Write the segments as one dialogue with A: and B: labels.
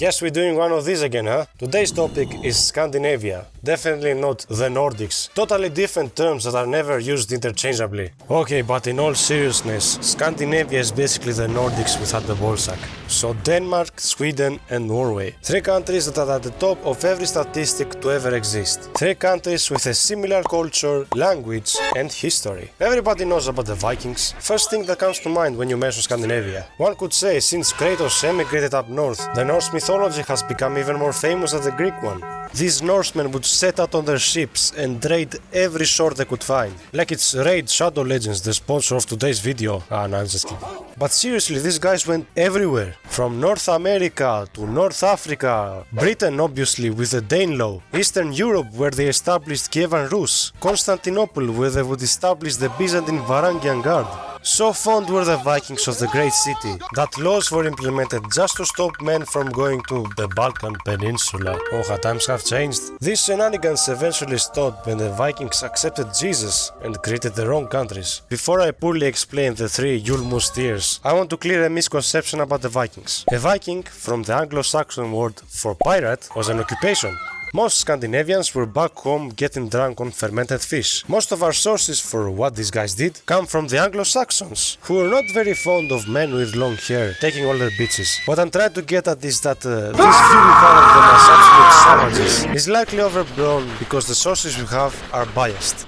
A: Guess we're doing one of these again, huh? Today's topic is Scandinavia. Definitely not the Nordics. Totally different terms that are never used interchangeably. Okay, but in all seriousness, Scandinavia is basically the Nordics without the ballsack. So Denmark, Sweden and Norway. Three countries that are at the top of every statistic to ever exist. Three countries with a similar culture, language and history. Everybody knows about the Vikings. First thing that comes to mind when you mention Scandinavia. One could say since Kratos emigrated up north, the Norse mythology has become even more famous than the Greek one. These Norsemen would set out on their ships and raid every shore they could find. Like it's Raid Shadow Legends, the sponsor of today's video. No, I'm just kidding. But seriously, these guys went everywhere. From North America to North Africa, Britain obviously with the Danelaw, Eastern Europe where they established Kievan Rus, Constantinople where they would establish the Byzantine Varangian Guard. So fond were the Vikings of the great city that laws were implemented just to stop men from going to the Balkan Peninsula. Oh, how times have changed. These shenanigans eventually stopped when the Vikings accepted Jesus and created their own countries. Before I poorly explain the three Yule Musketeers, I want to clear a misconception about the Vikings. A Viking, from the Anglo-Saxon word for pirate, was an occupation. Most Scandinavians were back home getting drunk on fermented fish. Most of our sources for what these guys did come from the Anglo-Saxons, who were not very fond of men with long hair taking all their bitches. What I'm trying to get at is that this view we have of them as absolute savages is likely overblown because the sources we have are biased.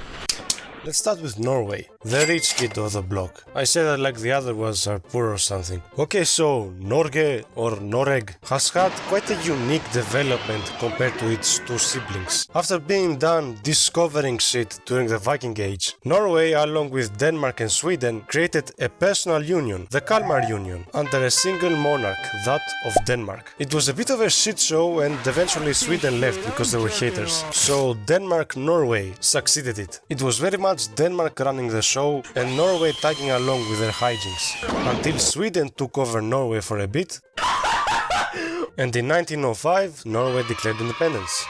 A: Let's start with Norway, the rich kid of the block. I say that like the other ones are poor or something. Okay, so Norge or Noreg has had quite a unique development compared to its two siblings. After being done discovering shit during the Viking Age, Norway along with Denmark and Sweden created a personal union, the Kalmar Union, under a single monarch, that of Denmark. It was a bit of a shit show and eventually Sweden left because they were haters. So Denmark-Norway succeeded it. It was very much Denmark running the show and Norway tagging along with their hijinks, until Sweden took over Norway for a bit, and in 1905 Norway declared independence.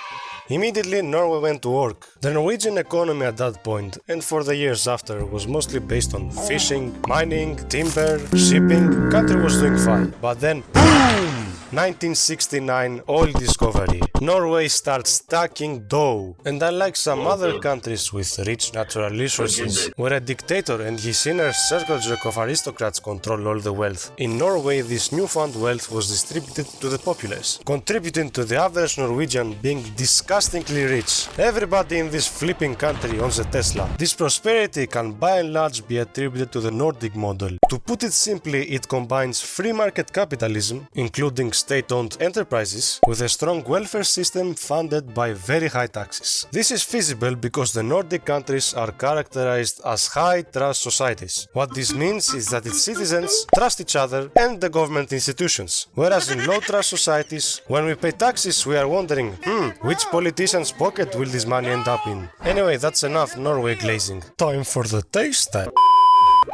A: Immediately Norway went to work. The Norwegian economy at that point, and for the years after, was mostly based on fishing, mining, timber, shipping. Country was doing fine, but then BOOM! 1969 oil discovery. Norway starts stacking dough, and unlike some other countries with rich natural resources, where a dictator and his inner circle jerk of aristocrats control all the wealth, in Norway this newfound wealth was distributed to the populace, contributing to the average Norwegian being disgustingly rich. Everybody in this flipping country owns a Tesla. This prosperity can by and large be attributed to the Nordic model. To put it simply, it combines free market capitalism, including state-owned enterprises, with a strong welfare system funded by very high taxes. This is feasible because the Nordic countries are characterized as high trust societies. What this means is that its citizens trust each other and the government institutions, whereas in low trust societies, when we pay taxes we are wondering, which politician's pocket will this money end up in? Anyway, that's enough Norway glazing. Time for the taste test.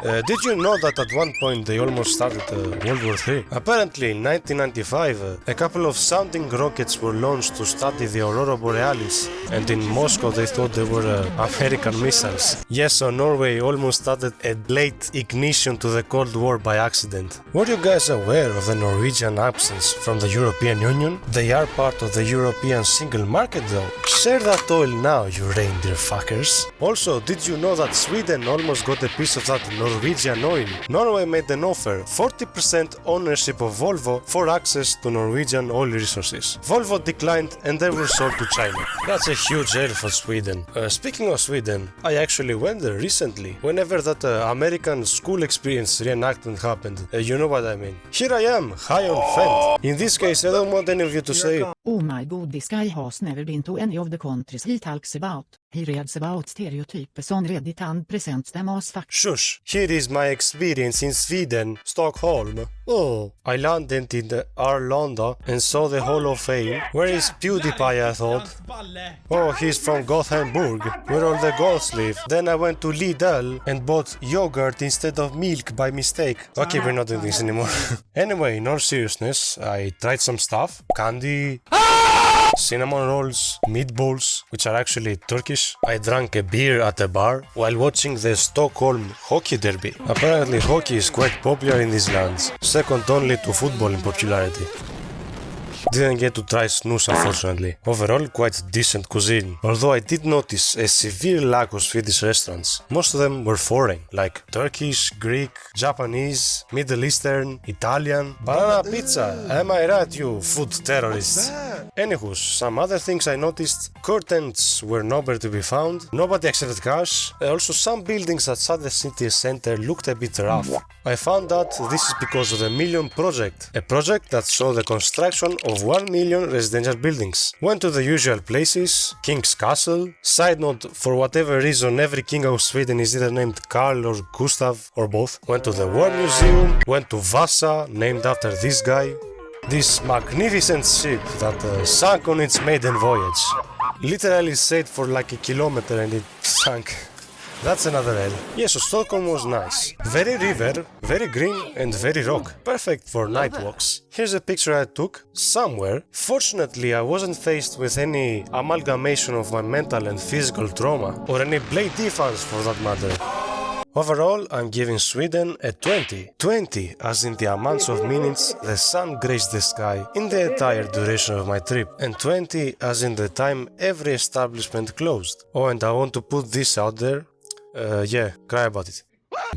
A: Did you know that at one point they almost started World War III? Apparently in 1995 a couple of sounding rockets were launched to study the Aurora Borealis, and in Moscow they thought they were American missiles. Yes, so Norway almost started a late ignition to the Cold War by accident. Were you guys aware of the Norwegian absence from the European Union? They are part of the European single market though. Share that oil now, you reindeer fuckers. Also, did you know that Sweden almost got a piece of that Norwegian oil? Norway made an offer, 40% ownership of Volvo for access to Norwegian oil resources. Volvo declined and they were sold to China. That's a huge L for Sweden. Speaking of Sweden, I actually went there recently, whenever that American school experience reenactment happened. You know what I mean. Here I am, high on Fent. In this case, I don't want any of you to say,
B: "Oh my god, this guy has never been to any of the countries he talks about. He reads about stereotypes on Reddit and presents them as facts."
A: Shush, here is my experience in Sweden, Stockholm. Oh, I landed in Arlanda and saw the Hall of Fame. Where is PewDiePie, I thought? Oh, he's from Gothenburg, where all the Goths live. Then I went to Lidl and bought yogurt instead of milk by mistake. Okay, we're not doing this anymore. Anyway, in all seriousness, I tried some stuff. Candy, cinnamon rolls, meatballs, which are actually Turkish. I drank a beer at a bar while watching the Stockholm hockey derby. Apparently hockey is quite popular in these lands, second only to football in popularity. Didn't get to try snus unfortunately. Overall quite decent cuisine, although I did notice a severe lack of Swedish restaurants. Most of them were foreign, like Turkish, Greek, Japanese, Middle Eastern, Italian. Banana pizza, am I right you food terrorists? Anywho, some other things I noticed. Curtains were nowhere to be found, nobody accepted cash, also some buildings outside the city center looked a bit rough. I found out this is because of the Million Project, a project that saw the construction of 1 million residential buildings. Went to the usual places, King's Castle. Side note, for whatever reason every king of Sweden is either named Karl or Gustav or both. Went to the War Museum, went to Vasa, named after this guy. This magnificent ship that sank on its maiden voyage. Literally sailed for like a kilometer and it sank. That's another L. Yes, so Stockholm was nice. Very river, very green and very rock. Perfect for night walks. Here's a picture I took somewhere. Fortunately, I wasn't faced with any amalgamation of my mental and physical trauma, or any blade defense for that matter. Overall, I'm giving Sweden a 20. 20 as in the amounts of minutes the sun graced the sky in the entire duration of my trip, and 20 as in the time every establishment closed. Oh, and I want to put this out there. Yeah, cry about it.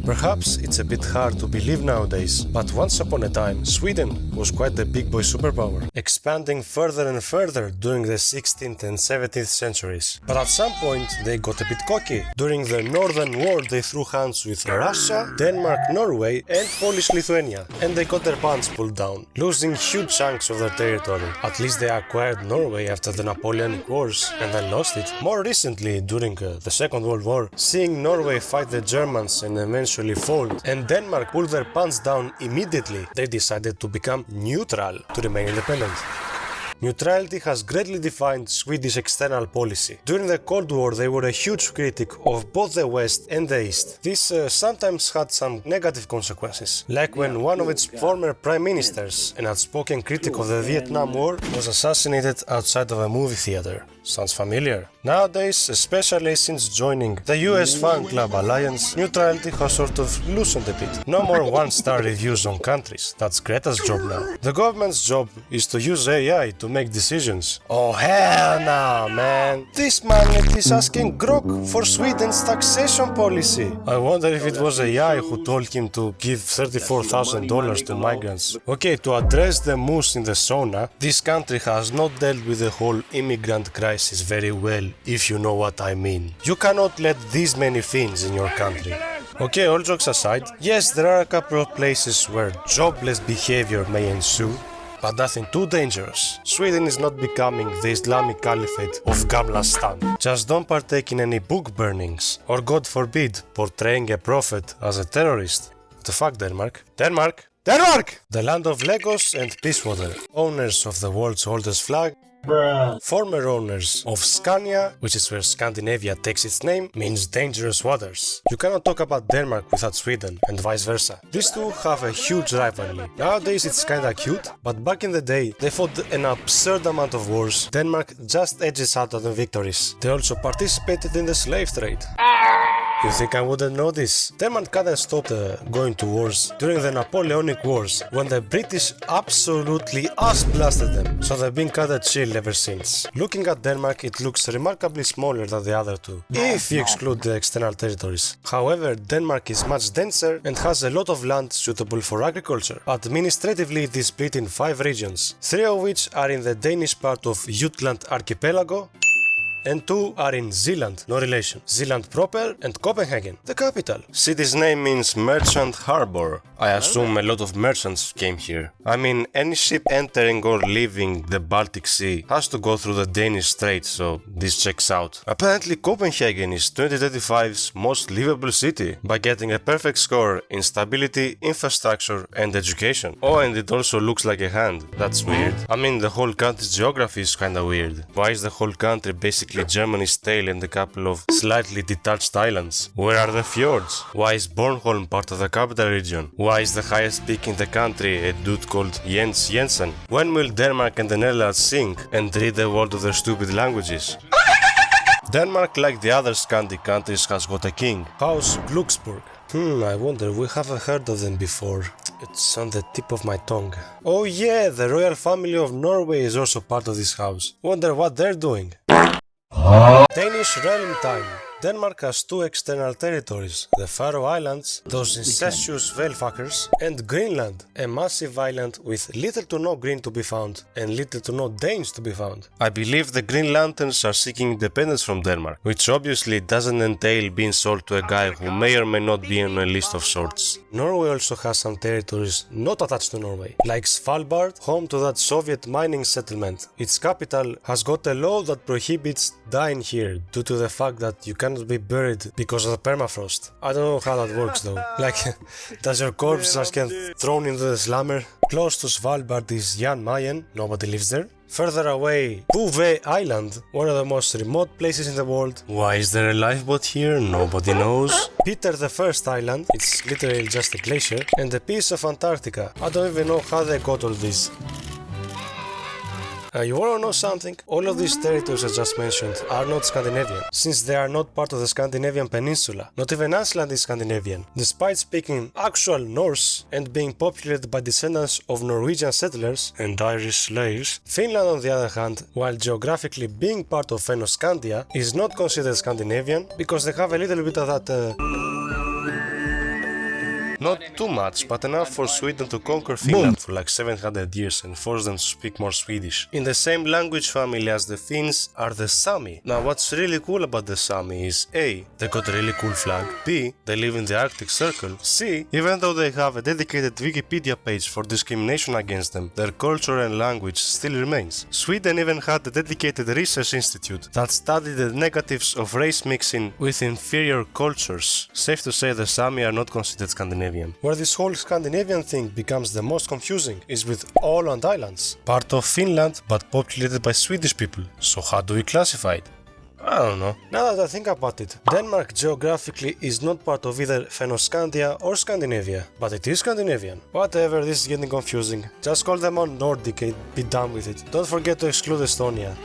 A: Perhaps it's a bit hard to believe nowadays, but once upon a time, Sweden was quite the big boy superpower, expanding further and further during the 16th and 17th centuries. But at some point, they got a bit cocky. During the Northern War, they threw hands with Russia, Denmark, Norway, and Polish-Lithuania, and they got their pants pulled down, losing huge chunks of their territory. At least they acquired Norway after the Napoleonic Wars, and then lost it. More recently, during the Second World War, seeing Norway fight the Germans and eventually fold, and Denmark pulled their pants down immediately, they decided to become neutral to remain independent. Neutrality has greatly defined Swedish external policy. During the Cold War, they were a huge critic of both the West and the East. This sometimes had some negative consequences, like when one of its former prime ministers, an outspoken critic of the Vietnam War, was assassinated outside of a movie theater. Sounds familiar? Nowadays, especially since joining the US Fan Club Alliance, neutrality has sort of loosened a bit. No more one-star reviews on countries. That's Greta's job now. The government's job is to use AI to make decisions. Oh hell no, man! This magnet is asking Grok for Sweden's taxation policy. I wonder if it was AI who told him to give $34,000 to migrants. Okay, to address the moose in the sauna, this country has not dealt with the whole immigrant crisis very well, if you know what I mean. You cannot let these many Finns in your country. Okay, all jokes aside, yes, there are a couple of places where jobless behavior may ensue, but nothing too dangerous. Sweden is not becoming the Islamic Caliphate of Gamlastan. Just don't partake in any book burnings, or God forbid, portraying a prophet as a terrorist. What the fuck, Denmark? Denmark? Denmark! The land of Legos and Peacewater, owners of the world's oldest flag. Bruh. Former owners of Scania, which is where Scandinavia takes its name, means dangerous waters. You cannot talk about Denmark without Sweden, and vice versa. These two have a huge rivalry. Nowadays it's kinda cute, but back in the day they fought an absurd amount of wars. Denmark just edges out on the victories. They also participated in the slave trade. You think I wouldn't know this? Denmark kinda stopped going to wars during the Napoleonic Wars, when the British absolutely ass-blasted them, so they've been kinda chill ever since. Looking at Denmark, it looks remarkably smaller than the other two, if you exclude the external territories. However, Denmark is much denser and has a lot of land suitable for agriculture. Administratively, it is split in 5 regions, 3 of which are in the Danish part of Jutland Archipelago, and 2 are in Zealand, no relation. Zealand proper and Copenhagen, the capital. City's name means Merchant Harbor. I assume a lot of merchants came here. I mean, any ship entering or leaving the Baltic Sea has to go through the Danish Strait, so this checks out. Apparently Copenhagen is 2025's most livable city, by getting a perfect score in stability, infrastructure and education. Oh, and it also looks like a hand. That's weird. I mean, the whole country's geography is kinda weird. Why is the whole country basically Germany's tail and a couple of slightly detached islands? Where are the fjords? Why is Bornholm part of the capital region? Why is the highest peak in the country a dude called Jens Jensen? When will Denmark and the Netherlands sing and rid the world of their stupid languages? Denmark, like the other Scandi countries, has got a king, House Glücksburg. I wonder, we haven't heard of them before. It's on the tip of my tongue. Oh yeah, the royal family of Norway is also part of this house. Wonder what they're doing. Danish realm time. Denmark has two external territories, the Faroe Islands, those incestuous whale fuckers, and Greenland, a massive island with little to no green to be found, and little to no Danes to be found. I believe the Green Lanterns are seeking independence from Denmark, which obviously doesn't entail being sold to a guy who may or may not be on a list of sorts. Norway also has some territories not attached to Norway, like Svalbard, home to that Soviet mining settlement. Its capital has got a law that prohibits dying here due to the fact that you cannot be buried because of the permafrost. I don't know how that works though. Like, does your corpse just get thrown into the slammer? Close to Svalbard is Jan Mayen, nobody lives there. Further away, Bouvet Island, one of the most remote places in the world. Why is there a lifeboat here? Nobody knows. Peter the First Island, it's literally just a glacier, and a piece of Antarctica. I don't even know how they got all these. You wanna know something? All of these territories I just mentioned are not Scandinavian, since they are not part of the Scandinavian peninsula. Not even Iceland is Scandinavian. Despite speaking actual Norse and being populated by descendants of Norwegian settlers and Irish slaves, Finland on the other hand, while geographically being part of Fennoscandia, is not considered Scandinavian because they have a little bit of that not too much, but enough for Sweden to conquer Finland for like 700 years and force them to speak more Swedish. In the same language family as the Finns are the Sami. Now what's really cool about the Sami is A. They got a really cool flag, B. They live in the Arctic Circle, C. Even though they have a dedicated Wikipedia page for discrimination against them, their culture and language still remains. Sweden even had a dedicated research institute that studied the negatives of race mixing with inferior cultures. Safe to say the Sami are not considered Scandinavian. Where this whole Scandinavian thing becomes the most confusing is with Åland Islands, part of Finland but populated by Swedish people. So how do we classify it? I don't know. Now that I think about it, Denmark geographically is not part of either Fennoscandia or Scandinavia, but it is Scandinavian. Whatever, this is getting confusing. Just call them all Nordic and be done with it. Don't forget to exclude Estonia.